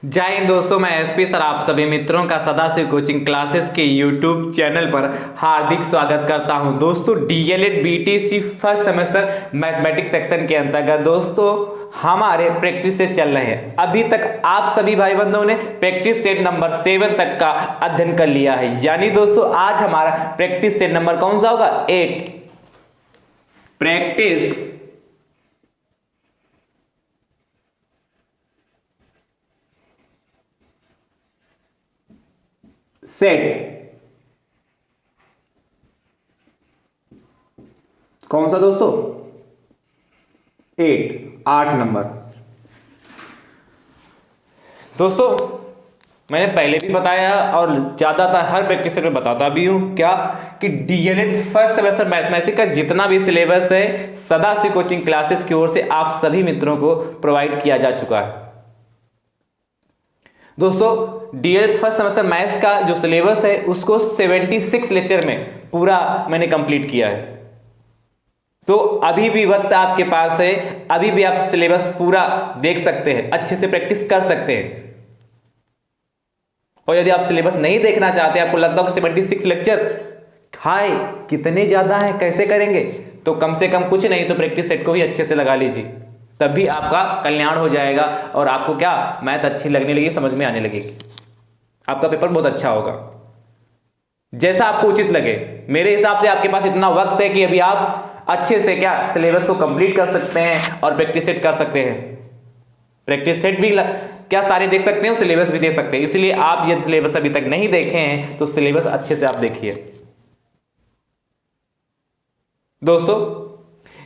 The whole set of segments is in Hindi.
जय हिंद दोस्तों, मैं एसपी सर आप सभी मित्रों का सदाशिव कोचिंग क्लासेस के यूट्यूब चैनल पर हार्दिक स्वागत करता हूं। दोस्तों DElEd BTC first semester mathematics section के अंतर्गत दोस्तों हमारे प्रैक्टिस से चल रहे हैं। अभी तक आप सभी भाई बंधुओं ने प्रैक्टिस सेट नंबर 7 तक का अध्ययन कर लिया है। यानी दोस्तों आज हमारा प्रैक्टिस सेट नंबर कौन सा होगा? 8। प्रैक्टिस सेट कौन सा दोस्तों? 8 नंबर। दोस्तों मैंने पहले भी बताया और ज्यादातर हर प्रैक्टिस सेट में बताता भी हूं क्या कि डीएलएड फर्स्ट सेमेस्टर मैथमेटिक्स का जितना भी सिलेबस है सदाशिव कोचिंग क्लासेस की ओर से आप सभी मित्रों को प्रोवाइड किया जा चुका है। दोस्तों डीएलएड फर्स्ट सेमेस्टर मैथ्स का जो सिलेबस है उसको 76 लेक्चर में पूरा मैंने कंप्लीट किया है। तो अभी भी वक्त आपके पास है, अभी भी आप सिलेबस पूरा देख सकते हैं, अच्छे से प्रैक्टिस कर सकते हैं। और यदि आप सिलेबस नहीं देखना चाहते, आपको लगता हो कि 76 लेक्चर हाय कितने ज्यादा हैं, कैसे करेंगे, तो कम से कम कुछ नहीं तो प्रैक्टिस सेट को ही अच्छे से लगा लीजिए, तभी आपका कल्याण हो जाएगा और आपको क्या मैथ अच्छी लगने लगी, समझ में आने लगेगी, आपका पेपर बहुत अच्छा होगा। जैसा आपको उचित लगे। मेरे हिसाब से आपके पास इतना वक्त है कि अभी आप अच्छे से क्या सिलेबस को कंप्लीट कर सकते हैं और प्रैक्टिस सेट कर सकते हैं। प्रैक्टिस सेट भी क्या सारे देख सकते हैं, सिलेबस भी देख सकते हैं। इसलिए आप यदि सिलेबस अभी तक नहीं देखे हैं तो सिलेबस अच्छे से आप देखिए। दोस्तों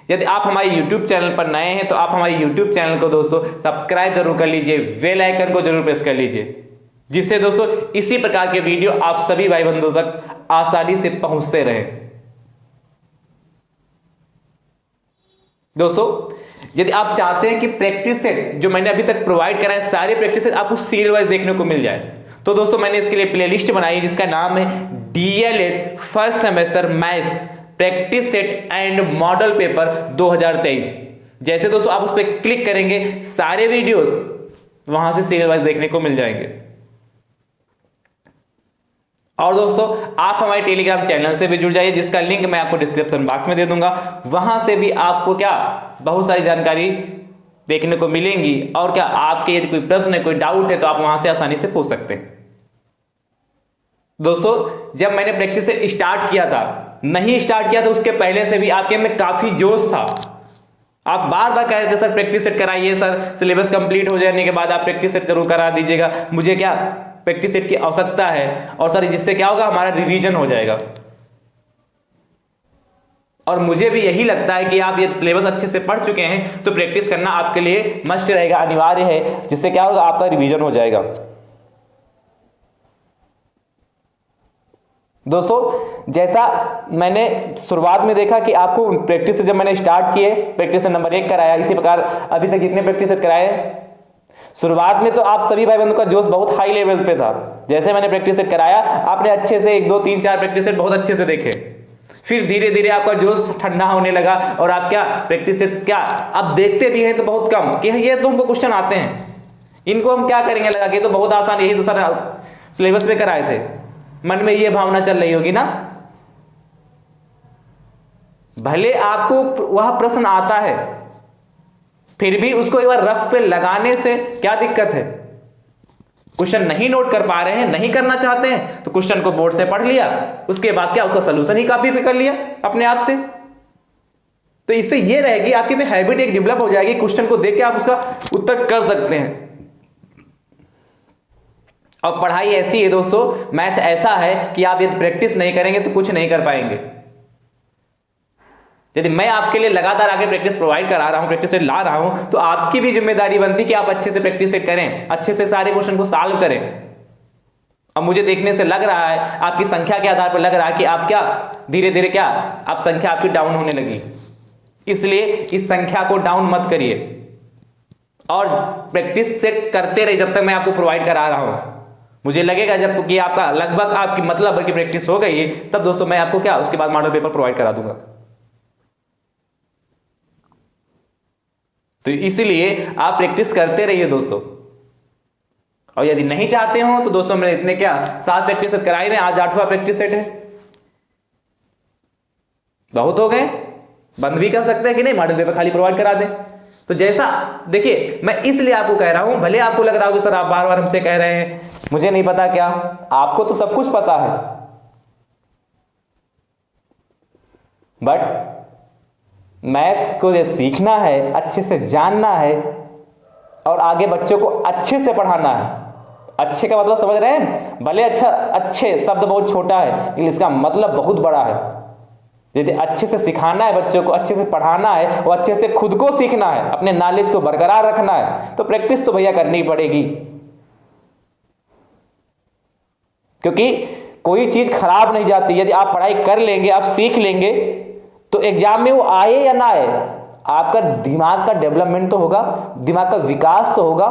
यदि आप हमारे YouTube चैनल पर नए हैं तो आप हमारे YouTube चैनल को दोस्तों सब्सक्राइब जरूर कर लीजिए, बेल आइकन को जरूर प्रेस कर लीजिए, जिससे दोस्तों इसी प्रकार के वीडियो आप सभी भाई बंधुओं तक आसानी से पहुंचते रहें। दोस्तों यदि आप चाहते हैं कि प्रैक्टिस सेट जो मैंने अभी तक प्रोवाइड करा है सारे प्रैक्टिस सेट आपको सीरियल वाइज देखने को मिल जाए, तो दोस्तों मैंने इसके लिए प्लेलिस्ट बनाई है जिसका नाम है DElEd first semester maths practice set and model paper 2023। जैसे दोस्तों आप उस पर क्लिक करेंगे सारे वीडियोस वहां से सीरियल वाइज देखने को मिल जाएंगे। और दोस्तों आप हमारे टेलीग्राम चैनल से भी जुड़ जाइए जिसका लिंक मैं आपको डिस्क्रिप्शन बॉक्स में दे दूंगा। वहां से भी आपको क्या बहुत सारी जानकारी देखने को मिलेंगी और क्या आपके यदि कोई प्रश्न है, कोई डाउट है तो आप वहां से आसानी से पूछ सकते हैं। दोस्तों जब मैंने प्रैक्टिस से स्टार्ट किया था, नहीं स्टार्ट किया था उसके पहले से भी आपके में काफी जोश था। आप बार बार कह रहे थे सर प्रैक्टिस सेट कराइए, सर सिलेबस कंप्लीट हो जाने के बाद आप प्रैक्टिस सेट जरूर करा दीजिएगा, मुझे क्या प्रैक्टिस सेट की आवश्यकता है और सर जिससे क्या होगा हमारा रिवीजन हो जाएगा। और मुझे भी यही लगता है कि आप ये सिलेबस अच्छे से पढ़ चुके हैं तो प्रैक्टिस करना आपके लिए मस्ट रहेगा, अनिवार्य है, जिससे क्या होगा आपका रिवीजन हो जाएगा। दोस्तों जैसा मैंने शुरुआत में देखा कि आपको प्रैक्टिस से जब मैंने स्टार्ट किए प्रैक्टिस नंबर 1 कराया, इसी प्रकार अभी तक कितने प्रैक्टिस सेट कराए। शुरुआत में तो आप सभी भाई बंधु का जोश बहुत हाई लेवल पे था। जैसे मैंने प्रैक्टिस सेट कराया आपने अच्छे से 1 2 3 4 प्रैक्टिस सेट बहुत अच्छे से देखे, फिर धीरे धीरे आपका जोश ठंडा होने लगा और आप क्या प्रैक्टिस सेट क्या अब देखते भी हैं तो बहुत कम कि ये तो हमको क्वेश्चन आते हैं, इनको हम क्या करेंगे लगा के, तो बहुत आसान, यही तो सारा सिलेबस में कराए थे। मन में ये भावना चल रही होगी ना। भले आपको वह प्रश्न आता है फिर भी उसको एक बार रफ पे लगाने से क्या दिक्कत है। क्वेश्चन नहीं नोट कर पा रहे हैं, नहीं करना चाहते हैं तो क्वेश्चन को बोर्ड से पढ़ लिया, उसके बाद क्या उसका सलूशन ही कॉपी पे कर लिया अपने आप से। तो इससे ये रहेगी आपके में हैबिट एक डेवलप हो जाएगी, क्वेश्चन को देख के आप उसका उत्तर कर सकते हैं। और पढ़ाई ऐसी है दोस्तों, मैथ ऐसा है कि आप यदि प्रैक्टिस नहीं करेंगे तो कुछ नहीं कर पाएंगे। यदि मैं आपके लिए लगातार आगे प्रैक्टिस प्रोवाइड करा रहा हूं, प्रैक्टिस सेट ला रहा हूं, तो आपकी भी जिम्मेदारी बनती कि आप अच्छे से प्रैक्टिस सेट करें, अच्छे से सारे क्वेश्चन को सॉल्व करें। अब मुझे देखने से लग रहा है, आपकी संख्या के आधार पर लग रहा है कि आप क्या धीरे धीरे क्या आप संख्या आपकी डाउन होने लगी, इसलिए इस संख्या को डाउन मत करिए और प्रैक्टिस सेट करते रहिए जब तक मैं आपको प्रोवाइड करा रहा हूं। मुझे लगेगा जब कि आपका लगभग आपकी मतलब भर की प्रैक्टिस हो गई है तब दोस्तों मैं आपको क्या उसके बाद मॉडल पेपर प्रोवाइड करा दूंगा। तो इसलिए आप प्रैक्टिस करते रहिए दोस्तों। और यदि नहीं चाहते हो तो दोस्तों मैंने इतने क्या 7 प्रैक्टिस सेट कराई रहे, आज 8वां प्रैक्टिस सेट है, बहुत हो गए। बंद भी कर सकते हैं कि नहीं, मॉडल पेपर खाली प्रोवाइड करा दें। तो जैसा देखिए, मैं इसलिए आपको कह रहा हूं, भले आपको लग रहा हो कि सर आप बार बार हमसे कह रहे हैं मुझे नहीं पता, क्या आपको तो सब कुछ पता है, बट मैथ को ये सीखना है, अच्छे से जानना है और आगे बच्चों को अच्छे से पढ़ाना है। अच्छे का मतलब समझ रहे हैं, भले अच्छे शब्द बहुत छोटा है लेकिन इसका मतलब बहुत बड़ा है। यदि अच्छे से सिखाना है बच्चों को, अच्छे से पढ़ाना है और अच्छे से खुद को सीखना है, अपने नॉलेज को बरकरार रखना है, तो प्रैक्टिस तो भैया करनी पड़ेगी। क्योंकि कोई चीज खराब नहीं जाती, यदि आप पढ़ाई कर लेंगे, आप सीख लेंगे, तो एग्जाम में वो आए या ना आए, आपका दिमाग का डेवलपमेंट तो होगा, दिमाग का विकास तो होगा,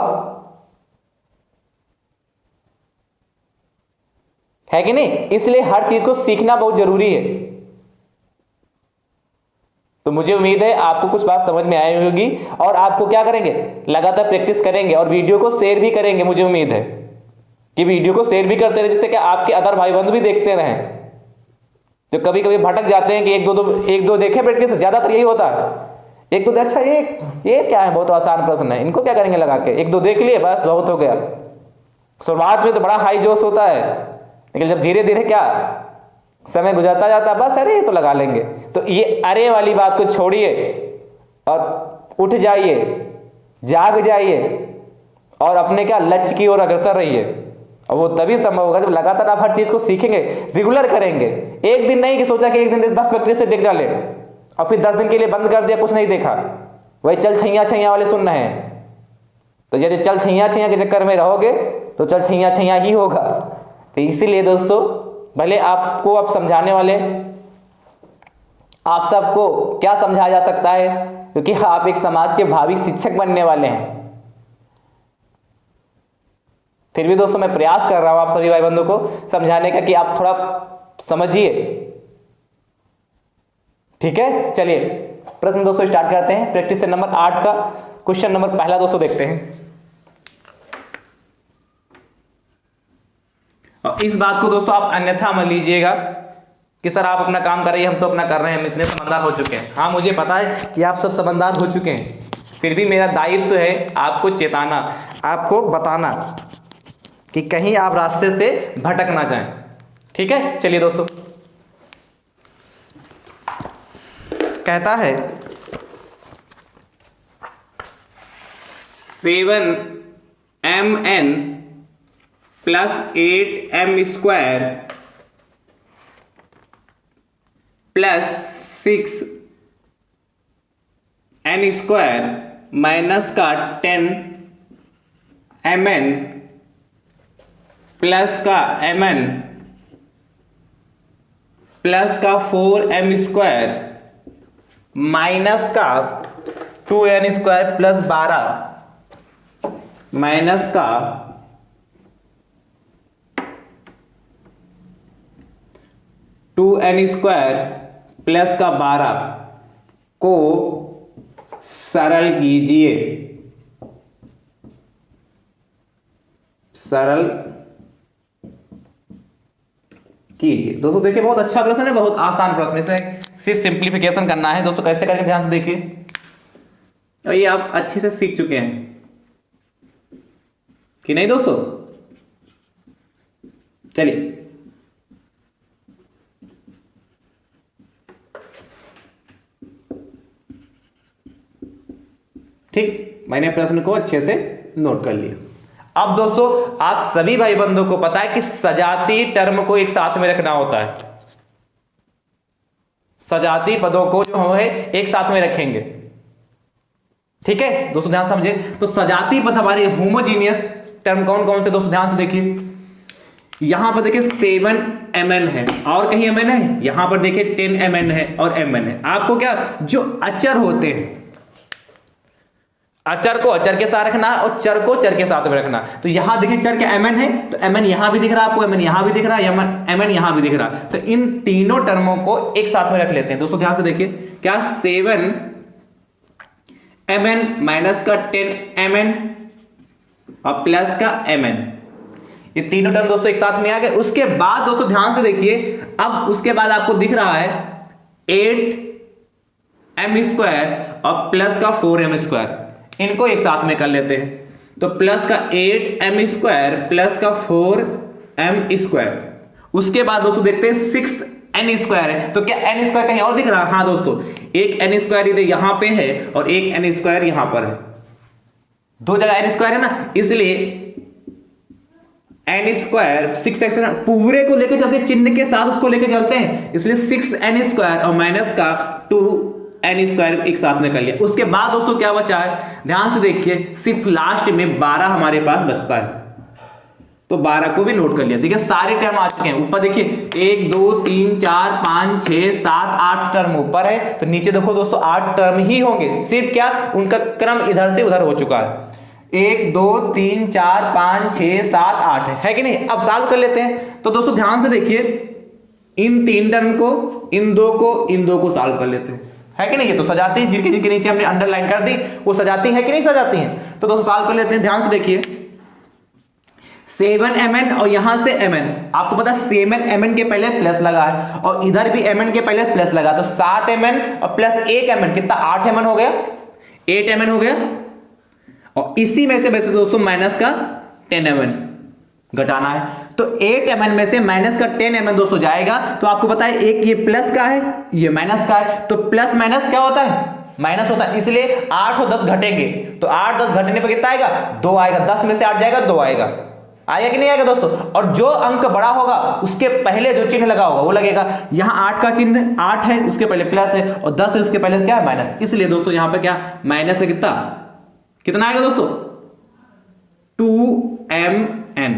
है कि नहीं। इसलिए हर चीज को सीखना बहुत जरूरी है। तो मुझे उम्मीद है आपको कुछ बात समझ में आई होगी और आपको क्या करेंगे, लगातार प्रैक्टिस करेंगे और वीडियो को शेयर भी करेंगे। मुझे उम्मीद है कि वीडियो को शेयर भी करते रहे, जिससे कि आपके अदर भाई बंधु भी देखते रहें। जो कभी कभी भटक जाते हैं कि एक दो देखे प्रैक्टिस, ज्यादातर यही होता है, एक दो अच्छा ये क्या है, बहुत आसान प्रश्न है, इनको क्या करेंगे लगा के, एक दो देख लिए बस बहुत हो गया। शुरुआत में तो बड़ा हाई जोश होता है, लेकिन जब धीरे धीरे क्या समय गुजरता जाता है, बस अरे ये तो लगा लेंगे। तो ये अरे वाली बात को छोड़िए और उठ जाइए, जाग जाइए और अपने क्या लक्ष्य की ओर अग्रसर रहिए। और वो तभी संभव होगा जब लगातार आप हर चीज को सीखेंगे, रेगुलर करेंगे। एक दिन नहीं कि सोचा कि एक दिन 10 प्रैक्टिस से देख डाले और फिर 10 दिन के लिए बंद कर दिया, कुछ नहीं देखा, वही चल छैया वाले सुन रहे हैं। तो यदि चल छैया के चक्कर में रहोगे तो चल छैया ही होगा। तो इसीलिए दोस्तों, भले आपको अब समझाने वाले आप सबको क्या समझाया जा सकता है, क्योंकि आप एक समाज के भावी शिक्षक बनने वाले हैं। फिर भी दोस्तों मैं प्रयास कर रहा हूं आप सभी भाई बंधु को समझाने का कि आप थोड़ा समझिए, ठीक है। चलिए प्रश्न दोस्तों स्टार्ट करते हैं। प्रैक्टिस सेट नंबर 8 का क्वेश्चन नंबर पहला दोस्तों देखते हैं। और इस बात को दोस्तों आप अन्यथा मत लीजिएगा कि सर आप अपना काम कर रहे हैं, हम तो अपना कर रहे हैं, हम इतने समझदार हो चुके हैं। हाँ मुझे पता है कि आप सब समझदार हो चुके हैं, फिर भी मेरा दायित्व है आपको चेताना, आपको बताना कि कहीं आप रास्ते से भटक ना जाएं, ठीक है। चलिए दोस्तों, कहता है 7mn plus 8m square plus 6n square minus का 10mn प्लस का mn प्लस का 4m स्क्वायर माइनस का 2n स्क्वायर प्लस 12 माइनस का 2n स्क्वायर प्लस का 12 को सरल कीजिए। सरल कीजिए। दोस्तों देखिए बहुत अच्छा प्रश्न है, बहुत आसान प्रश्न है, इसमें सिर्फ सिंप्लीफिकेशन करना है। दोस्तों कैसे करेंगे ध्यान से देखिए, और ये आप अच्छे से सीख चुके हैं कि नहीं दोस्तों। चलिए ठीक, मैंने प्रश्न को अच्छे से नोट कर लिया। अब दोस्तों आप सभी भाई बंधुओं को पता है कि सजातीय टर्म को एक साथ में रखना होता है। सजातीय पदों को जो है एक साथ में रखेंगे, ठीक है दोस्तों ध्यान समझिए। तो सजातीय पद हमारे होमोजीनियस टर्म कौन कौन से दोस्तों ध्यान से देखिए। यहां पर देखिए 7mn है और कहीं mn है, यहां पर देखिए 10mn है और mn है। आपको क्या जो अचर होते हैं, अचर को अचर के साथ रखना और चर को चर के साथ में रखना। तो यहां देखिए चर क्या mn है, तो mn यहां भी दिख रहा है आपको, mn यहां भी दिख रहा है, mn यहां भी दिख रहा है। तो इन तीनों टर्मों को एक साथ में रख लेते हैं। दोस्तों ध्यान से देखिए, क्या 7mn माइनस का 10mn और प्लस का mn, ये तीनों टर्म दोस्तों एक साथ में आ गए। उसके बाद दोस्तों ध्यान से देखिए, अब उसके बाद आपको दिख रहा है 8m² और प्लस का 4m², इनको एक साथ में कर लेते हैं। तो प्लस का 8m² प्लस का 4m²। उसके बाद दोस्तों देखते हैं 6n² है, तो क्या n² कहीं और दिख रहा है? हाँ दोस्तों, एक n² इधर यहां पे है और एक n² यहां पर है, दो जगह n² है ना, इसलिए n² 6x पूरे को लेकर चलते हैं, चिन्ह के साथ उसको लेकर चलते हैं, इसलिए 6n² और माइनस का 2n² एक साथ में कर लिया। उसके बाद दोस्तों क्या बचा है, ध्यान से देखिए, सिर्फ लास्ट में 12 हमारे पास बचता है, तो 12 को भी नोट कर लिया। देखिए सारे टर्म आ चुके हैं, ऊपर देखिए 1 2 3 4 5 6 7 8 टर्म ऊपर है, तो नीचे देखो दोस्तों 8 टर्म ही होंगे, सिर्फ क्या उनका क्रम इधर से उधर हो चुका है। 1 2 3 4 5 6 7 8 है कि नहीं। अब सॉल्व कर लेते हैं। तो दोस्तों ध्यान से देखिए, इन 3 टर्म को, इन दो को सॉल्व कर लेते हैं, है कि नहीं। ये तो सजाती है, जिनके नीचे हमने अंडरलाइन कर दी वो सजाती है कि नहीं सजाती हैं। तो दोस्तों सॉल्व कर लेते हैं। ध्यान से देखिए, 7mn और यहां से mn, आपको पता है 7mn के पहले प्लस लगा है और इधर भी mn के पहले प्लस लगा, तो 7mn और प्लस 1mn कितना 8mn हो गया, 8mn हो गया। और इसी में से वैसे दोस्तों माइनस का 10mn घटाना है, तो 8mn में से माइनस का 10mn दोस्तों जाएगा। तो आपको पता है एक ये प्लस का है, ये माइनस का है, तो प्लस माइनस क्या होता है, माइनस होता है, इसलिए 8 और 10 घटेंगे, तो 8 10 घटने पर कितना आएगा, 2 आएगा। 10 में से 8 जाएगा, 2 आएगा, आएगा कि नहीं आएगा दोस्तों। और जो अंक बड़ा होगा उसके पहले जो चिन्ह लगा होगा वो लगेगा। यहां 8 का चिन्ह 8 है, उसके पहले प्लस है, और 10 है उसके पहले क्या है, माइनस, इसलिए दोस्तों यहां पे क्या माइनस है, कितना आएगा दोस्तों, 2mn,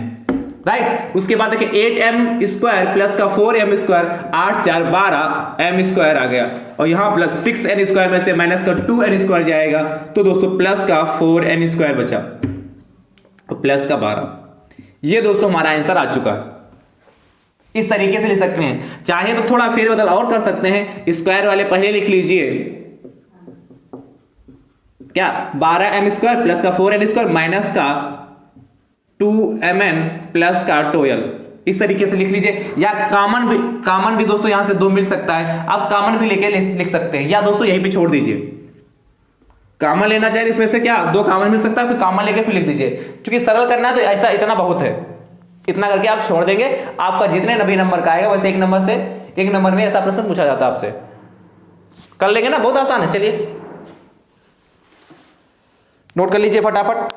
राइट। उसके बाद देखिए 8m² प्लस का 4m², 8 4 12m² आ गया, और यहां प्लस 6n² में से माइनस का 2n² जाएगा, तो दोस्तों प्लस का 4n² बचा, तो प्लस का 12। ये दोस्तों हमारा आंसर आ चुका है। इस तरीके से लिख सकते हैं, चाहे तो थोड़ा फेरबदल और कर सकते हैं, स्क्वायर वाले पहले लिख लीजिए, क्या 12m² प्लस का 4n² माइनस का 2mn प्लस का 12, इस तरीके से लिख लीजिए। या कॉमन भी दोस्तों यहां से 2 मिल सकता है, आप कॉमन भी लेके लिख सकते हैं, या दोस्तों यहीं पे छोड़ दीजिए। कॉमन लेना चाहिए, इसमें से क्या 2 कॉमन मिल सकता है, फिर कॉमन लेके फिर लिख दीजिए, क्योंकि सरल करना है तो ऐसा इतना बहुत है, इतना करके आप छोड़ देंगे, आपका जितने 90 नंबर का आएगा वैसे एक नंबर में ऐसा प्रश्न पूछा जाता है आपसे, कर लेंगे ना, बहुत आसान है। चलिए नोट कर लीजिए फटाफट।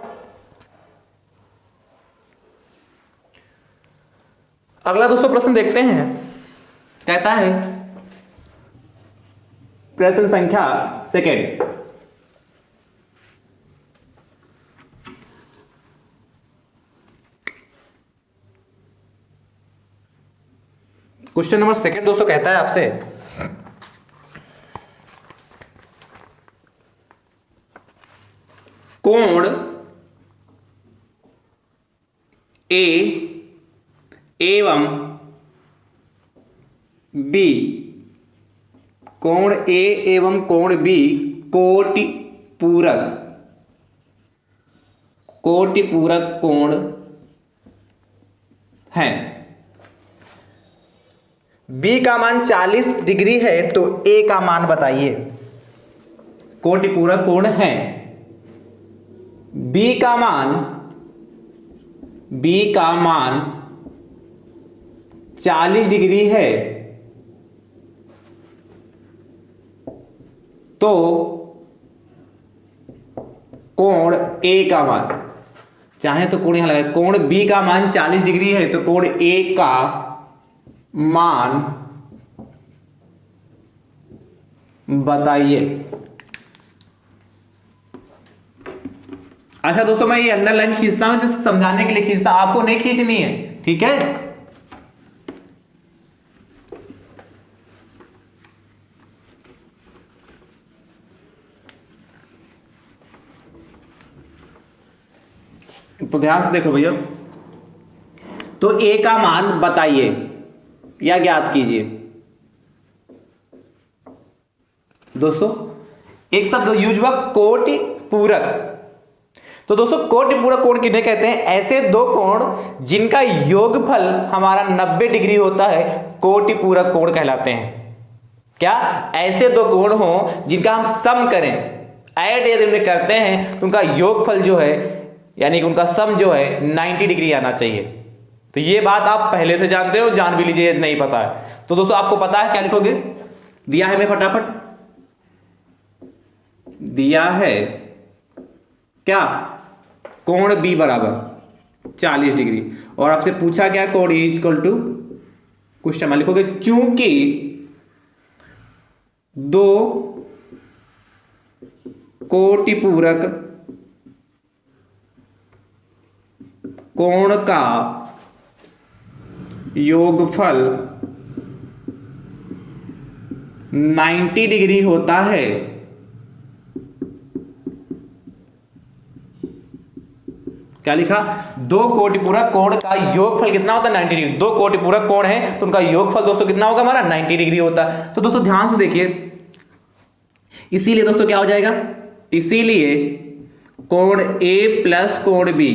अगला दोस्तों प्रश्न देखते हैं, कहता है प्रश्न संख्या सेकेंड, क्वेश्चन नंबर सेकेंड दोस्तों कहता है आपसे, कोण ए एवं बी, कोण ए एवं कोण बी कोटि पूरक कोण है। बी का मान 40 डिग्री है, तो ए का मान बताइए। कोटि पूरक कोण है, बी का मान 40 डिग्री है, तो कोण ए का मान, चाहे तो कोण यहां लगाए, कोण बी का मान 40 डिग्री है, तो कोण ए का मान बताइए। अच्छा दोस्तों, मैं ये अंडरलाइन खींचता हूं जस्ट समझाने के लिए खींचता, आपको नहीं खींचनी है, ठीक है। तो ध्यान से देखो भैया, तो ए का मान बताइए या ज्ञात कीजिए। दोस्तों एक शब्द यूज हुआ कोटि पूरक, तो दोस्तों कोटि पूरक कोण किन्हें कहते हैं? ऐसे दो कोण जिनका योगफल हमारा 90 डिग्री होता है, कोटि पूरक कोण कहलाते हैं। क्या? ऐसे दो कोण हो जिनका हम सम करें, ऐड यदि उन्हें करते हैं तो उनका योगफल जो है यानी कि उनका सम जो है 90 डिग्री आना चाहिए। तो ये बात आप पहले से जानते हो, जान भी लीजिए यदि नहीं पता है तो। दोस्तों आपको पता है क्या लिखोगे? दिया है मैं फटाफट, दिया है क्या? कोण बी बराबर 40 डिग्री और आपसे पूछा क्या? कोण ए इक्वल टू क्वेश्चन में लिखोगे चूंकि दो कोटि पूरक कोण का योगफल 90 डिग्री होता है, क्या लिखा? दो कोटि पूरक कोण का योगफल कितना होता है? 90 डिग्री। दो कोटि पूरक कोण है तो उनका योगफल दोस्तों कितना होगा हमारा? 90 डिग्री होता है। तो दोस्तों ध्यान से देखिए, इसीलिए दोस्तों क्या हो जाएगा? इसीलिए कोण ए प्लस कोण बी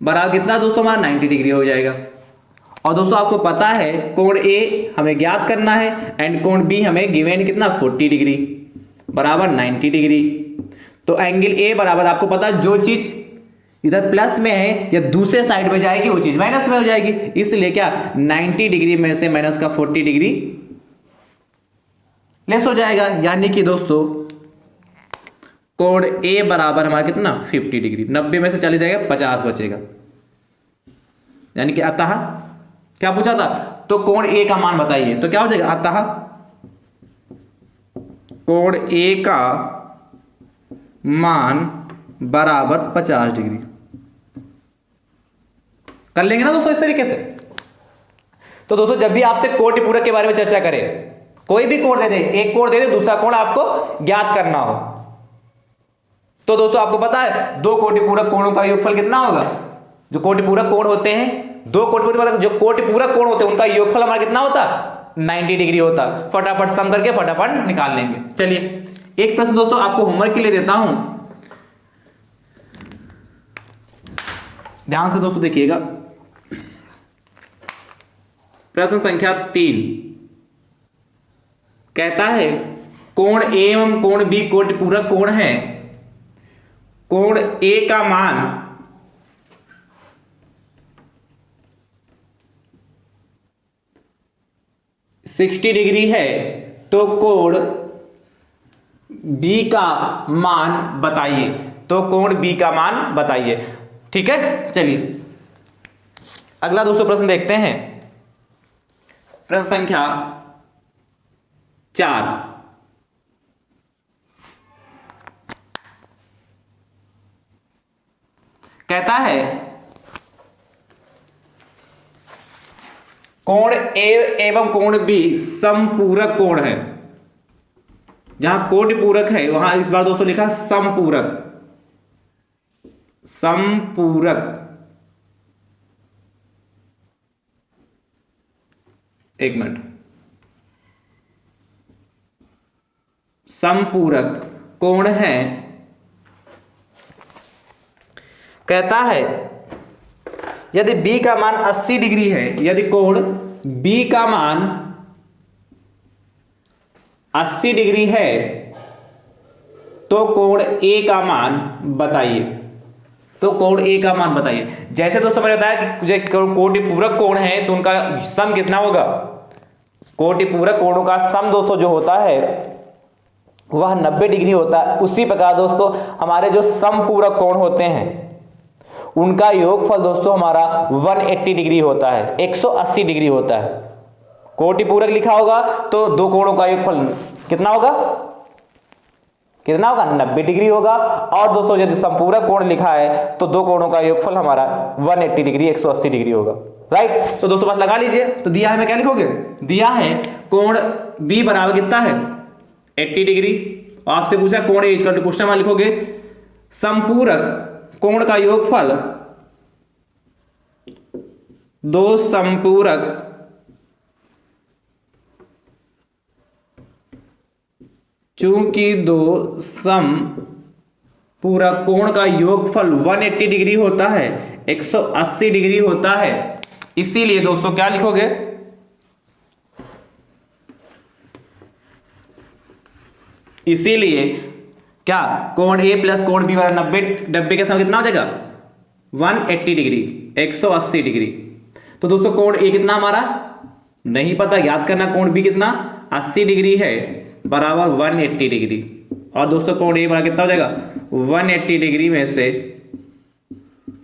बराबर कितना दोस्तों हमारा? 90 डिग्री हो जाएगा। और दोस्तों आपको पता है कोण ए हमें ज्ञात करना है एंड कोण बी हमें गिवन कितना? 40 डिग्री बराबर 90 डिग्री। तो एंगल ए बराबर आपको पता जो चीज इधर प्लस में है या दूसरे साइड में जाएगी वो चीज माइनस में हो जाएगी, इसलिए क्या 90 डिग्री में से माइनस का 40 डिग्री लेस हो जाएगा। यानी कि दोस्तों कोण ए बराबर हमारा कितना? 50 डिग्री। 90 में से चले जाएगा 50 बचेगा। यानी कि अतः क्या पूछा था? तो कोण ए का मान बताइए, तो क्या हो जाएगा? अतः कोण ए का मान बराबर 50 डिग्री। कर लेंगे ना दोस्तों इस तरीके से। तो दोस्तों जब भी आपसे कोटि पूरक के बारे में चर्चा करें, कोई भी कोण दे दे, एक कोण दे दे, दूसरा कोण आपको ज्ञात करना हो, तो दोस्तों आपको पता है दो कोटि पूरक कोणों का योगफल कितना होगा? जो कोटि पूरक कोण होते हैं, दो कोटि पूरक जो कोटि पूरक कोण होते हैं उनका योगफल हमारा कितना होता? 90 डिग्री होता। फटाफट सम करके फटाफट निकाल लेंगे। चलिए एक प्रश्न दोस्तों आपको होमवर्क के लिए देता हूं, ध्यान से दोस्तों देखिएगा। प्रश्न संख्या 3 कहता है कोण ए एवं कोण बी कोटि पूरक कोण है। कोण ए का मान 60 डिग्री है तो कोण बी का मान बताइए। तो कोण बी का मान बताइए। ठीक है, चलिए अगला दोस्तों प्रश्न देखते हैं। प्रश्न संख्या 4 कहता है कोण ए एवं कोण बी समपूरक कोण है। जहां कोटि पूरक है वहां इस बार दोस्तों लिखा समपूरक। समपूरक, एक मिनट, समपूरक कोण है। कहता है यदि b का मान 80 डिग्री है, यदि कोण b का मान 80 डिग्री है तो कोण a का मान बताइए। तो कोण a का मान बताइए। जैसे दोस्तों मैंने बताया कि कोटि पूरक कोण है तो उनका सम कितना होगा? कोटि पूरक कोणों का सम दोस्तों जो होता है वह 90 डिग्री होता है। उसी प्रकार दोस्तों हमारे जो समपूरक कोण होते हैं उनका योगफल दोस्तों हमारा 180 डिग्री होता है, 180 डिग्री होता है। कोटि पूरक लिखा होगा तो दो कोणों का योगफल कितना होगा? कितना होगा? 90 डिग्री होगा। और दोस्तों यदि संपूरक कोण लिखा है तो दो कोणों का योगफल हमारा 180 डिग्री, 180 डिग्री होगा। राइट, तो दोस्तों बस लगा लीजिए। तो दिया है मैं क्या लिखोगे? दिया है कोण बी बराबर कितना है? 80 डिग्री। आपसे पूछा कोण ए इक्वल टू क्वेश्चन मार्क लिखोगे संपूरक कोण का योगफल दो संपूरक चूंकि दो सम पूरा कोण का योगफल 180 डिग्री होता है, 180 डिग्री होता है। इसीलिए दोस्तों क्या लिखोगे, इसीलिए क्या कोण ए प्लस कोण बी वाला 90 के समय कितना हो जाएगा 180 डिग्री, 180 डिग्री। तो दोस्तों कोण ए कितना हमारा नहीं पता, याद करना कोण बी कितना 80 डिग्री है बराबर 180 डिग्री। और दोस्तों कोण ए बराबर कितना हो जाएगा 180 डिग्री में से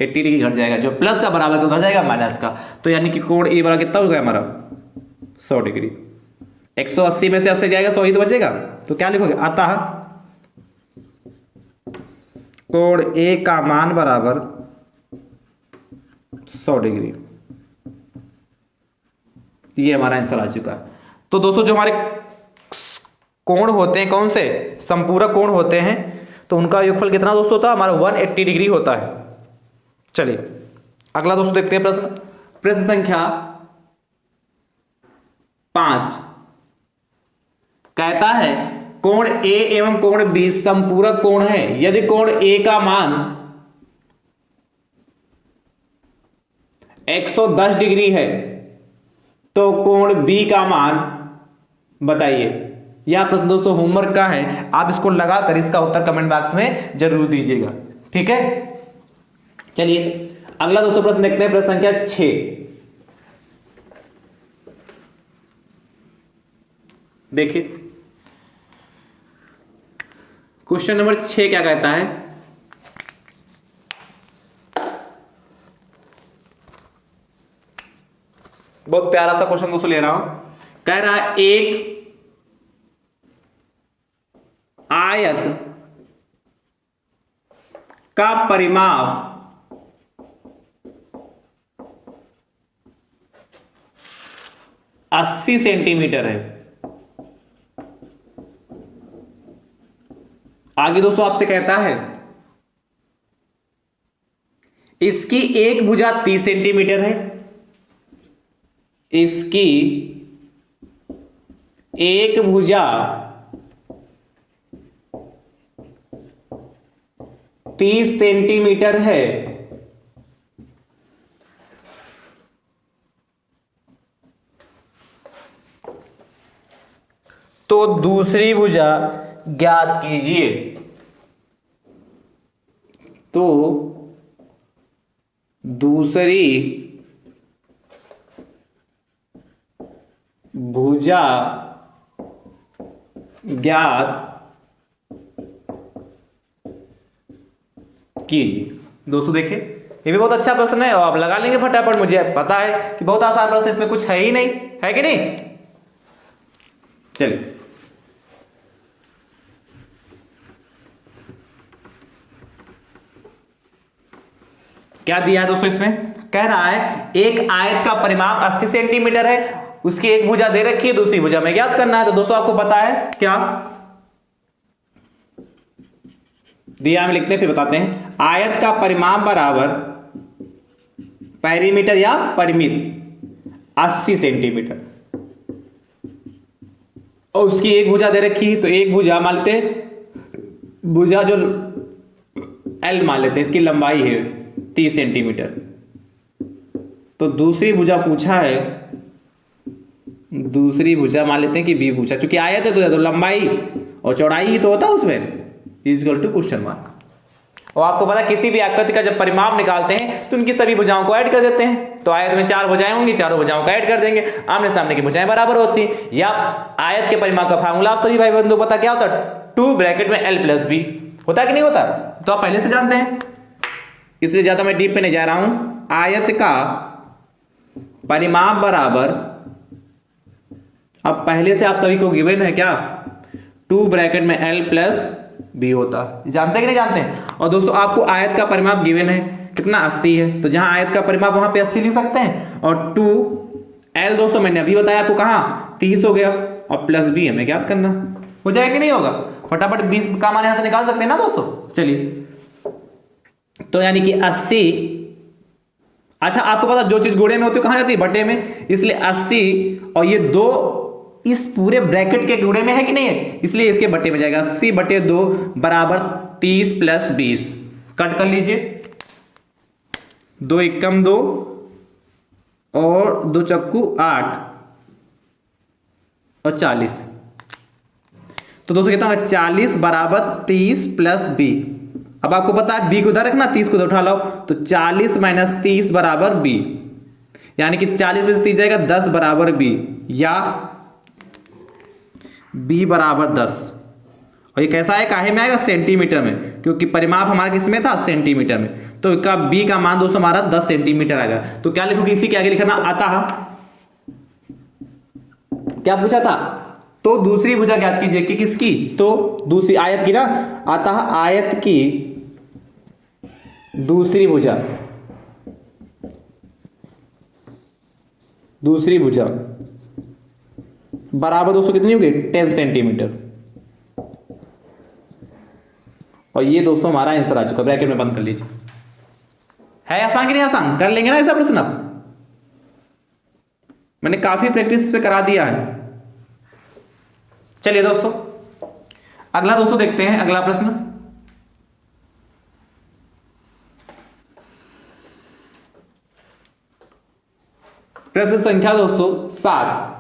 80 डिग्री घट जाएगा, जो प्लस का बराबर तो हो जाएगा माइनस का। तो यानी कि कोण ए बराबर कितना हो गया हमारा 100 डिग्री। 180 में से 80 जाएगा 100 ही तो बचेगा। तो क्या लिखोगे, अतः कोण ए का मान बराबर 100 डिग्री। ये हमारा आंसर आ चुका है। तो दोस्तों जो हमारे कोण होते हैं, कौन से संपूरक कोण होते हैं, तो उनका योगफल कितना दोस्तों होता है हमारा 180 डिग्री होता है। चलिए अगला दोस्तों देखते हैं प्रश्न। प्रश्न संख्या 5 कहता है कोण ए एवं कोण बी संपूरक कोण है। यदि कोण ए का मान 110 डिग्री है तो कोण बी का मान बताइए। यह प्रश्न दोस्तों होमवर्क का है, आप इसको लगाकर इसका उत्तर कमेंट बॉक्स में जरूर दीजिएगा, ठीक है। चलिए अगला दोस्तों प्रश्न देखते हैं, प्रश्न संख्या 6। देखिए क्वेश्चन नंबर 6 क्या कहता है, बहुत प्यारा सा क्वेश्चन दोस्तों ले रहा हूं। कह रहा है एक आयत का परिमाप 80 सेंटीमीटर है। आगे दोस्तों आपसे कहता है इसकी एक भुजा 30 सेंटीमीटर है, इसकी एक भुजा 30 सेंटीमीटर है, तो दूसरी भुजा ज्ञात कीजिए। तो दूसरी भुजा ज्ञात कीजिए। दोस्तों देखिए ये भी बहुत अच्छा प्रश्न है और आप लगा लेंगे फटाफट। मुझे पता है कि बहुत आसान प्रश्न, इसमें कुछ है ही नहीं, है कि नहीं। चलिए क्या दिया है दोस्तों, इसमें कह रहा है एक आयत का परिमाप 80 सेंटीमीटर है, उसकी एक भुजा दे रखी है, दूसरी भुजा में ज्ञात करना है। तो दोस्तों आपको पता है क्या दिया, हम लिखते हैं फिर बताते हैं। आयत का परिमाप बराबर पेरीमीटर या परिमित 80 सेंटीमीटर और उसकी एक भुजा दे रखी है, तो एक भुजा मान लेते, भुजा जो एल मान लेते हैं, इसकी लंबाई है 30 सेंटीमीटर। तो दूसरी भुजा पूछा है, दूसरी भुजा मान लेते हैं कि बी भुजा, चूंकि आयत है तो लंबाई और चौड़ाई ही तो होता है उसमें, इक्वल टू क्वेश्चन मार्क। और आपको पता है किसी भी आकृति का जब परिमाप निकालते हैं तो उनकी सभी भुजाओं को ऐड कर देते हैं। तो आयत में 4 भुजाएं होंगी, चारों भुजाओं को ऐड कर देंगे, आमने सामने की भुजाएं बराबर होती हैं। या आयत के परिमाप का फार्मूला आप सभी भाई बंधु पता क्या होता है, 2 ब्रैकेट में l प्लस बी होता है कि नहीं होता, तो आप पहले से जानते हैं, इसलिए ज्यादा मैं डीप पे नहीं जा रहा हूं। आयत का परिमाप बराबर, अब पहले से आप सभी को गिवन है क्या, 2 ब्रैकेट में l प्लस बी होता है, जानते कि नहीं जानते हैं। और दोस्तों आपको आयत का परिमाप गिवन है कितना 80 है, तो जहां आयत का परिमाप वहां पे 80 लिख सकते हैं। और 2l दोस्तों मैंने अभी बताया आपको कहां 30 हो गया, और प्लस बी हमें ज्ञात करना, हो जाएगा कि नहीं होगा, फटाफट 20 का मान यहां से निकाल सकते हैं ना दोस्तों। चलिए तो यानी कि 80, अच्छा आपको पता जो चीज गोड़े में होती है कहां जाती है, बटे में, इसलिए 80 और ये 2 इस पूरे ब्रैकेट के गुणे में है कि नहीं है, इसलिए इसके बट्टे में जाएगा। 80/2 बराबर 30 + 20। कट कर लीजिए, 2 एकम 2 और 2 चक्कू 8 और 40। तो दोस्तों कितना होगा, 40 बराबर 30 + b। अब आपको पता है b को उधर रखना, 30 को उधर उठा लो, तो 40 - 30 बराबर b, यानी कि 40 में से 30 जाएगा, 10 बराबर b, या b बराबर 10। और ये कैसा है, काहे में आएगा, सेंटीमीटर में, क्योंकि परिमाप हमारा किस में था, सेंटीमीटर में। तो का b का मान दोस्तों हमारा 10 सेंटीमीटर आएगा। तो क्या लिखोगे, इसी के आगे लिखना अतः, क्या पूछा था, तो दूसरी भुजा ज्ञात कीजिए कि किसकी, तो दूसरी आयत की ना, अतः आयत की दूसरी भुजा, दूसरी भुजा बराबर दोस्तों कितनी होगी, 10 सेंटीमीटर। और ये दोस्तों हमारा आंसर आ चुका, ब्रैकेट में बंद कर लीजिए। है आसान कि नहीं आसान, कर लेंगे ना ऐसा प्रश्न। अब मैंने काफी प्रैक्टिस पे करा दिया है। चलिए दोस्तों अगला दोस्तों देखते हैं, अगला प्रश्न। प्रश्न संख्या दोस्तों 7।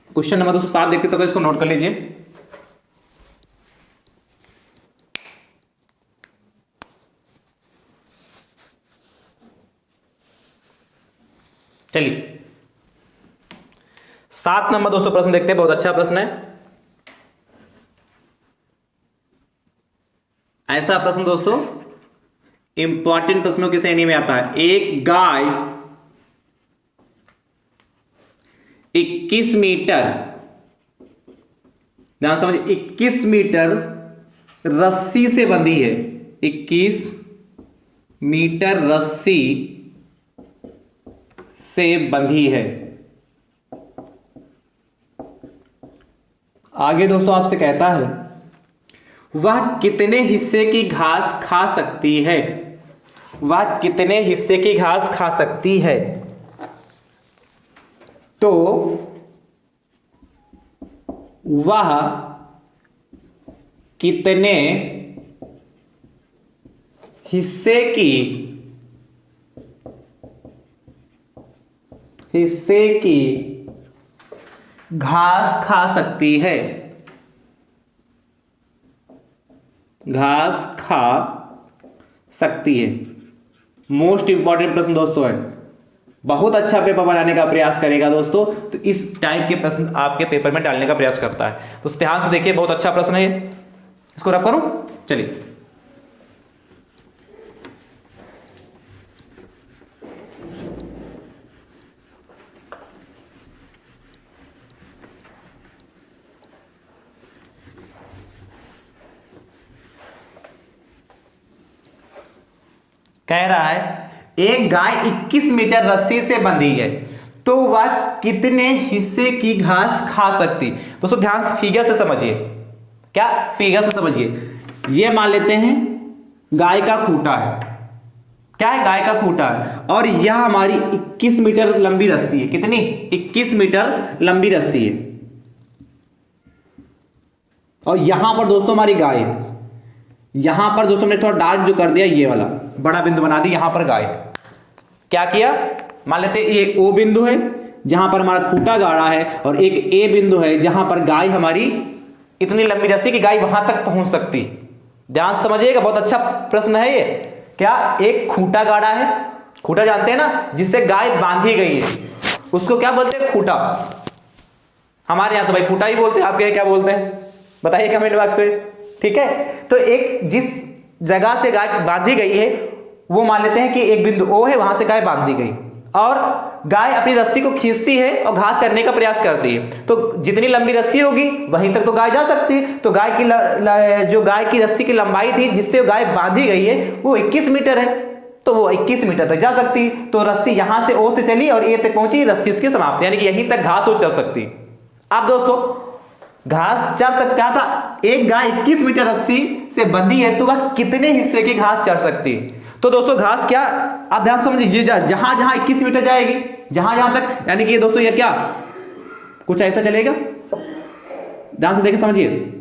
क्वेश्चन नंबर दोस्तों 7 देखते तो इसको नोट कर लीजिए। चलिए 7 नंबर दोस्तों प्रश्न देखते हैं, बहुत अच्छा प्रश्न है। ऐसा प्रश्न दोस्तों इंपॉर्टेंट प्रश्नों की श्रेणी में आता है। एक गाय 21 मीटर, ध्यान समझिए, 21 मीटर रस्सी से बंधी है। 21 मीटर रस्सी से बंधी है। आगे दोस्तों आपसे कहता है वह कितने हिस्से की घास खा सकती है, वह कितने हिस्से की घास खा सकती है। तो वह कितने हिस्से की घास खा सकती है, घास खा सकती है। मोस्ट इंपॉर्टेंट प्रश्न दोस्तों है, बहुत अच्छा पेपर बनाने का प्रयास करेगा दोस्तों। तो इस टाइप के प्रश्न आपके पेपर में डालने का प्रयास करता है। तो ध्यान से देखिए, बहुत अच्छा प्रश्न है, इसको रब करूं। चलिए कह रहा है एक गाय 21 मीटर रस्सी से बंधी है, तो वह कितने हिस्से की घास खा सकती। दोस्तों ध्यान से फिगर से समझिए, क्या फिगर से समझिए। ये मान लेते हैं गाय का खूंटा है, क्या है, गाय का खूंटा है, और यह हमारी 21 मीटर लंबी रस्सी है। कितनी, 21 मीटर लंबी रस्सी है। और यहां पर दोस्तों हमारी गाय है। यहां पर दोस्तों हमने थोड़ा डार्क जो कर दिया, ये वाला बड़ा बिंदु बना दी, यहां पर गाय। क्या किया, मान लेते हैं ये ओ बिंदु है जहां पर हमारा खूंटा गाड़ा है, और एक ए बिंदु है जहां पर गाय हमारी इतनी लंबी रस्सी की गाय वहां तक पहुंच सकती। ध्यान समझिएगा, बहुत अच्छा प्रश्न है ये। क्या, एक खूंटा गाड़ा है, खूंटा जानते हैं ना, जिससे गाय बांधी गई है, उसको क्या बोलते हैं, खूंटा। हमारे यहां तो भाई खूंटा ही बोलते हैं, आपके यहाँ क्या बोलते हैं बताइए कमेंट बॉक्स में, ठीक है। तो एक जिस जगह से गाय बांधी गई है वो मान लेते हैं कि एक बिंदु ओ है, वहां से गाय बांधी गई, और गाय अपनी रस्सी को खींचती है और घास चरने का प्रयास करती है। तो जितनी लंबी रस्सी होगी वहीं तक तो गाय जा सकती है। तो गाय की जो गाय की रस्सी की लंबाई थी जिससे गाय बांधी गई है वो 21 मीटर है, तो वो 21 मीटर तक जा सकती। तो रस्सी यहां से ओ से चली और ए तक पहुंची, रस्सी उसकी समाप्त, यानी कि यहीं तक घास वो चल सकती। अब दोस्तों घास चल सकता था, एक गाय 21 मीटर रस्सी से बंधी है तो वह कितने हिस्से की घास चढ़ सकती है। तो दोस्तों घास क्या, आप ध्यान समझिए, जहां जहां 21 मीटर जाएगी, जहां जहां तक, यानी कि ये दोस्तों ये क्या कुछ ऐसा चलेगा, ध्यान से देखें समझिए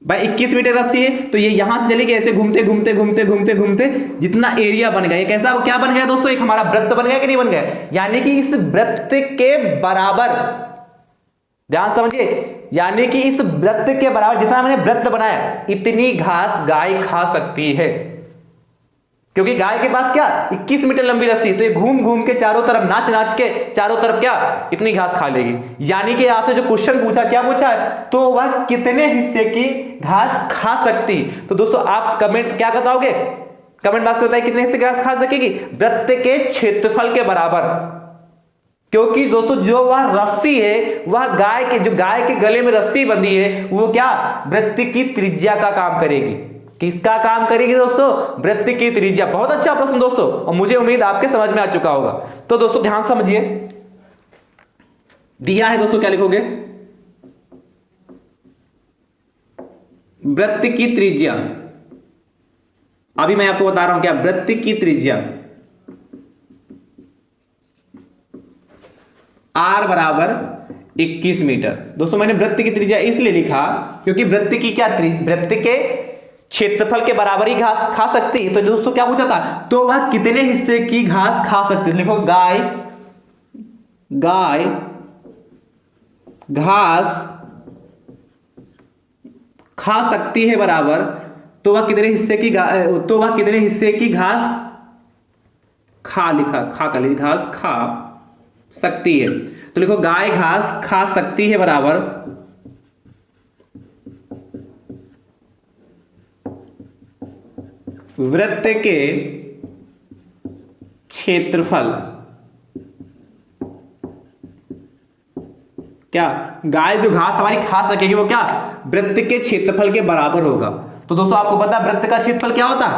भाई 21 मीटर रस्सी है तो ये यहां से चलेगी ऐसे घूमते घूमते घूमते घूमते घूमते जितना एरिया बन गया, ये कैसा क्या बन गया दोस्तों, एक हमारा वृत्त बन गया कि नहीं बन गया, यानी कि इस वृत्त के बराबर, ध्यान समझिए, यानी कि इस वृत्त के बराबर जितना मैंने वृत्त बनाया इतनी घास गाय खा सकती है, क्योंकि गाय के पास क्या 21 मीटर लंबी रस्सी, तो ये घूम घूम के चारों तरफ नाच नाच के चारों तरफ क्या इतनी घास खा लेगी। यानी कि आपसे जो क्वेश्चन पूछा, क्या पूछा है, तो वह कितने हिस्से की घास खा सकती। तो दोस्तों आप कमेंट क्या बताओगे, कमेंट बॉक्स में बताइए कितने हिस्से घास खा सकेगी, वृत्त के क्षेत्रफल के बराबर, क्योंकि दोस्तों जो वह रस्सी है वह जो गाय के गले में रस्सी बंधी है वो क्या वृत्त की त्रिज्या का काम करेगी। किसका काम करेगी दोस्तों, वृत्त की त्रिज्या। बहुत अच्छा प्रश्न दोस्तों, और मुझे उम्मीद आपके समझ में आ चुका होगा। तो दोस्तों ध्यान समझिए, दिया है दोस्तों, क्या लिखोगे, वृत्त की त्रिज्या, अभी मैं आपको बता रहा हूं क्या, वृत्त की त्रिज्या R बराबर 21 मीटर। दोस्तों मैंने वृत्त की त्रिज्या इसलिए लिखा क्योंकि वृत्त की क्या, वृत्त के क्षेत्रफल के बराबर ही घास खा सकती है। तो दोस्तों क्या पूछा था, तो वह कितने हिस्से की घास खा सकती है, लिखो गाय घास खा सकती है बराबर, तो वह कितने हिस्से की घास खा, लिखा खा का घास खा सकती है, तो लिखो गाय घास खा सकती है बराबर वृत्त के क्षेत्रफल, क्या गाय जो घास हमारी खा सकेगी वो क्या वृत्त के क्षेत्रफल के बराबर होगा। तो दोस्तों आपको पता है वृत्त का क्षेत्रफल क्या होता,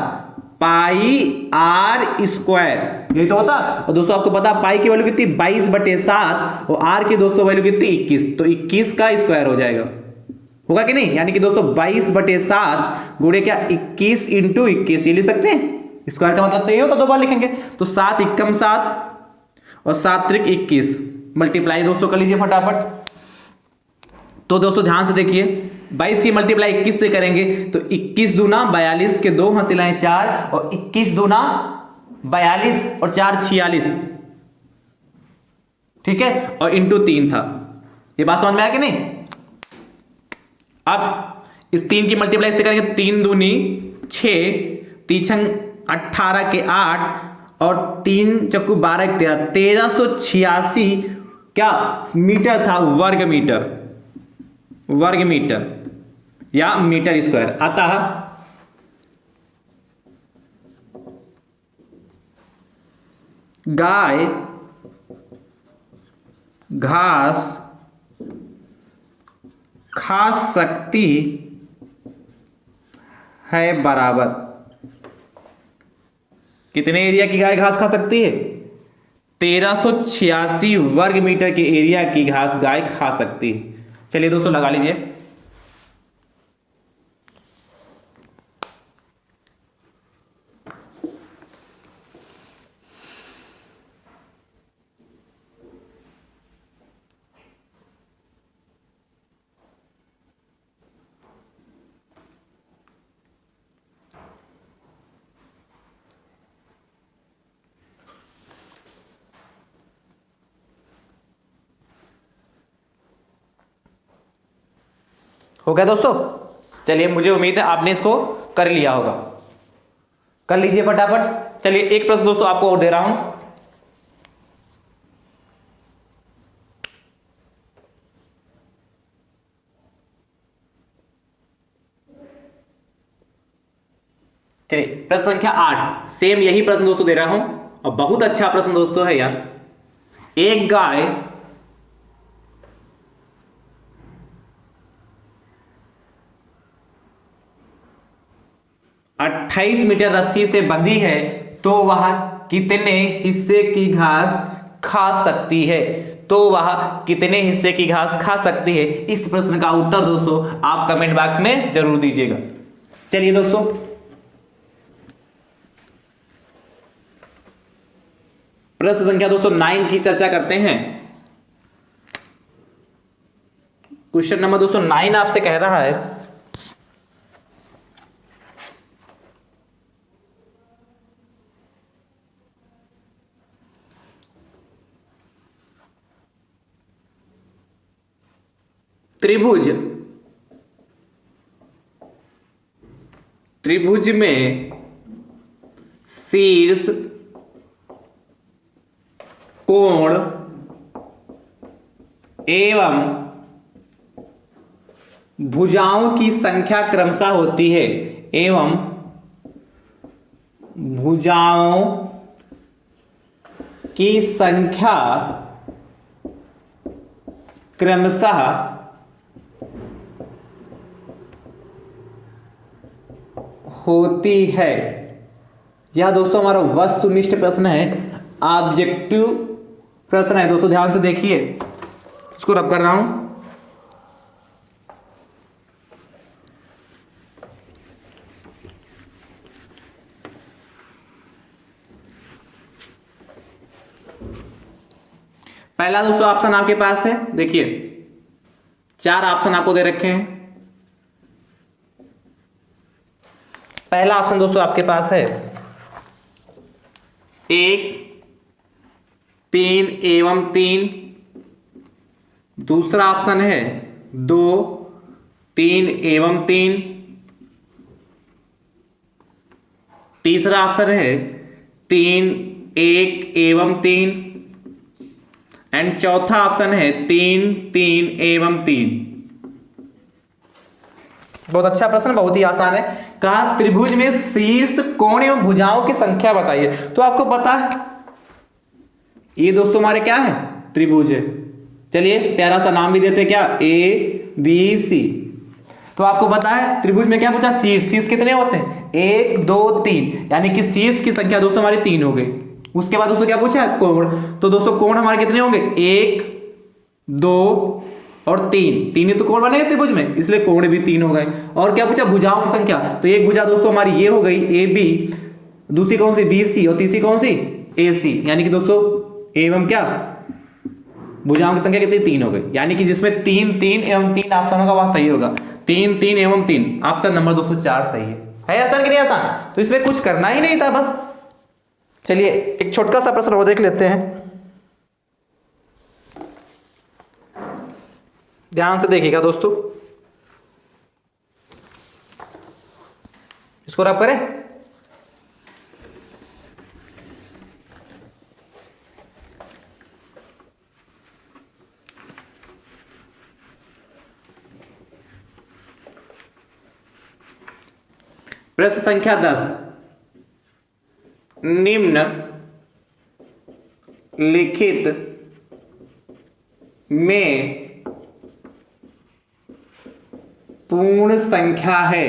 पाई आर स्क्वायर, यही तो होता। और दोस्तों आपको पता पाई की वैल्यू कितनी 22/7 और आर की दोस्तों वैल्यू कितनी 21, तो 21 का स्क्वायर हो जाएगा, होगा कि नहीं, यानी कि दोस्तों 22/7 गुणे क्या 21 × 21, ये लिख सकते हैं, स्क्वायर का मतलब तो ये होता, दो बार लिखेंगे, तो 7 × 7 और 7 × 21 मल्टीप्लाई दोस्तों कर लीजिए फटाफट। तो दोस्तों ध्यान से देखिए 22 की मल्टीप्लाई 21 से करेंगे तो 21 दूना 42 के 2 हासिलाएं 4 और 21 दूना 42 और 4 46, ठीक है, और इंटू 3 था। ये बात समझ में आया कि नहीं। अब इस 3 की मल्टीप्लाई से करेंगे 3 दूनी 6, 3 18 के 8 और 3 चक्कू 12 के 13, 1386 क्या मीटर था, वर्ग मीटर या मीटर स्क्वायर। अतः गाय घास खा सकती है बराबर कितने एरिया की गाय घास खा सकती है, 1386 वर्ग मीटर के एरिया की घास गाय खा सकती है। चलिए दोस्तों लगा लीजिए, हो गया दोस्तों। चलिए मुझे उम्मीद है आपने इसको कर लिया होगा, कर लीजिए फटाफट। चलिए एक प्रश्न दोस्तों आपको और दे रहा हूं, चलिए प्रश्न संख्या 8, सेम यही प्रश्न दोस्तों दे रहा हूं और बहुत अच्छा प्रश्न दोस्तों है यार। एक गाय 28 मीटर रस्सी से बंधी है तो वह कितने हिस्से की घास खा सकती है। तो वह कितने हिस्से की घास खा सकती है? इस प्रश्न का उत्तर दोस्तों आप कमेंट बॉक्स में जरूर दीजिएगा। चलिए दोस्तों, प्रश्न संख्या दोस्तों 9 की चर्चा करते हैं। क्वेश्चन नंबर दोस्तों 9 आपसे कह रहा है, त्रिभुज में शीर्ष कोण एवं भुजाओं की संख्या क्रमशः होती है, एवं भुजाओं की संख्या क्रमशः होती है। यह दोस्तों हमारा वस्तुनिष्ठ प्रश्न है, ऑब्जेक्टिव प्रश्न है दोस्तों, ध्यान से देखिए, इसको रब कर रहा हूं। पहला दोस्तों ऑप्शन आपके पास है, देखिए 4 ऑप्शन आपको दे रखे हैं। पहला ऑप्शन दोस्तों आपके पास है 1, 3 एवं 3। दूसरा ऑप्शन है 2, 3 एवं 3। तीसरा ऑप्शन है 3, 1 एवं 3। एंड चौथा ऑप्शन है 3, 3 एवं 3। बहुत अच्छा प्रश्न, बहुत ही आसान है। कहा त्रिभुज में शीर्ष कोण एवं भुजाओं की संख्या बताइए। तो आपको पता है ये दोस्तों हमारे क्या है, त्रिभुज है। चलिए प्यारा सा नाम भी देते हैं, क्या, ABC। तो आपको पता है त्रिभुज में क्या पूछा, शीर्ष कितने होते हैं, 1, 2, 3, यानी कि शीर्ष की संख्या दोस्तों हमारी 3 हो गई। उसके बाद दोस्तों क्या पूछा, कोण। तो दोस्तों कोण हमारे कितने होंगे, 1, 2 और 3। 3 ही तो कोण बनेगा त्रिभुज में, इसलिए कोण भी 3 हो गए। और क्या पूछा, भुजाओं की संख्या। तो एक भुजा दोस्तों हमारी ये हो गई AB, दूसरी कौन सी, BC, और तीसरी कौन सी, AC। यानी कि दोस्तों एवं क्या, भुजाओं की संख्या कितनी, 3 हो गई। यानी कि जिसमें 3, 3 एवं 3 ऑप्शन होगा वह सही होगा। 3, 3 एवं 3, ऑप्शन नंबर दोस्तों 4 सही है आसान कि नहीं आसान? तो इसमें कुछ करना ही नहीं था बस। चलिए एक छोटा सा प्रश्न और देख लेते हैं, ध्यान से देखिएगा दोस्तों, इसको रब करें। प्रश्न संख्या 10, निम्न लिखित में पूर्ण संख्या है,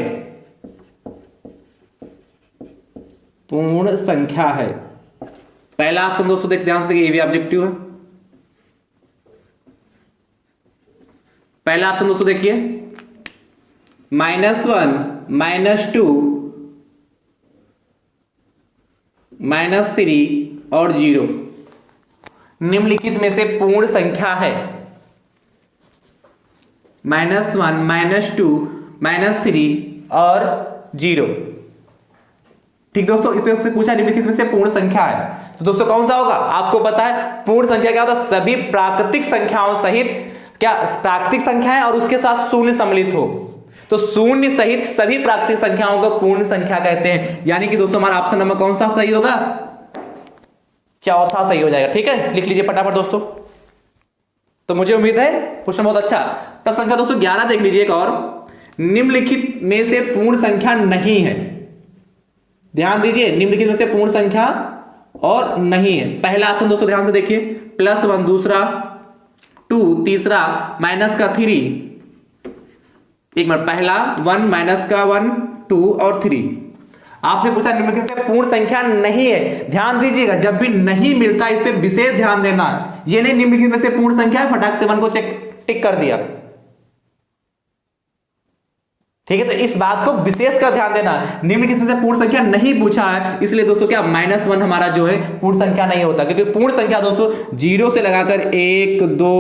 पूर्ण संख्या है। पहला ऑप्शन दोस्तों देख ध्यान से देखिए, ये भी ऑब्जेक्टिव है। पहला ऑप्शन दोस्तों देखिए, -1, -2, -3 और 0 निम्नलिखित में से पूर्ण संख्या है। -1, -2, -3 और 0। ठीक दोस्तों, इसमें से पूछा निम्नलिखित में से पूर्ण संख्या है, तो दोस्तों कौन सा होगा? आपको पता है पूर्ण संख्या क्या होता है, सभी प्राकृतिक संख्याओं सहित, क्या प्राकृतिक संख्या है और उसके साथ शून्य सम्मिलित हो, तो शून्य सहित सभी प्राकृतिक संख्याओं को पूर्ण संख्या कहते हैं। यानी कि दोस्तों हमारा ऑप्शन नंबर कौन सा सही होगा, चौथा सही हो जाएगा। ठीक है, लिख लीजिए फटाफट दोस्तों। तो मुझे उम्मीद है क्वेश्चन बहुत अच्छा। प्रश्न संख्या दोस्तों 11 देख लीजिए एक और, निम्नलिखित में से पूर्ण संख्या नहीं है। ध्यान दीजिए, निम्नलिखित में से पूर्ण संख्या और नहीं है। पहला ऑप्शन दोस्तों ध्यान से देखिए, +1, दूसरा 2, तीसरा -3। एक मिनट, पहला 1, -1, 2 और 3। आपसे पूछा निम्नलिखित में पूर्ण संख्या नहीं है, ध्यान दीजिएगा जब भी नहीं मिलता इस पे विशेष ध्यान देना। ये नहीं निम्नलिखित में से पूर्ण संख्या है फटाक से 1 को टिक कर दिया, ठीक है। तो इस बात को विशेष का ध्यान देना, निम्नलिखित में से पूर्ण संख्या नहीं पूछा है, इसलिए दोस्तों क्या -1 हमारा जो है पूर्ण संख्या नहीं होता, क्योंकि पूर्ण संख्या दोस्तों 0 से लगाकर 1 2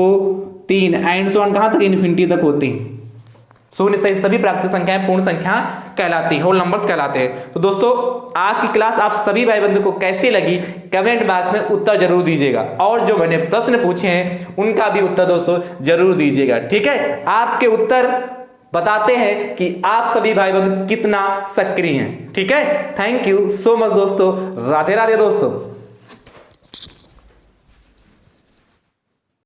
3 एंड सो ऑन कहां तक, इन्फिनिटी तक होती है। शून्य सहित सभी प्राकृतिक संख्याएं पूर्ण संख्या कहलाती है, होल नंबर्स कहलाते हैं। तो दोस्तों आज की क्लास आप सभी भाई बंधु को कैसी लगी कमेंट बॉक्स में उत्तर जरूर दीजिएगा, और जो मैंने प्रश्न पूछे हैं उनका भी उत्तर दोस्तों जरूर दीजिएगा, ठीक है। आपके उत्तर बताते हैं कि आप सभी भाई बंधु कितना सक्रिय हैं, ठीक है। थैंक यू सो मच दोस्तों, राधे राधे दोस्तों।